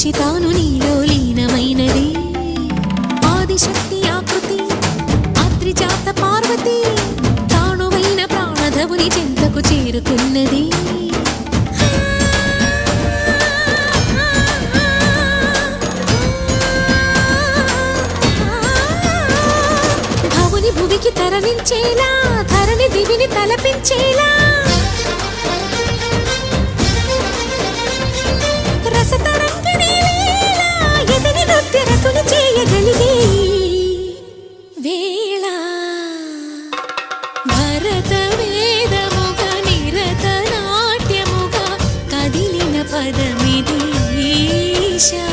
నుంచి తాను నీలో లీనమైనది ఆదిశక్తి ఆకృతి అత్రిజాత పార్వతి తానువైన ప్రాణధవుని చెంతకు చేరుకున్నది భవుని భువికి తరలించేలా ధరణి దివిని తలపించేలా రసతరంగిణి లీలా ఎదిని నృత్యరతులు చేయగలిగే వేళ భరత వేదముగా నిరత నాట్యముగా కదిలిన పదమిది ఈశా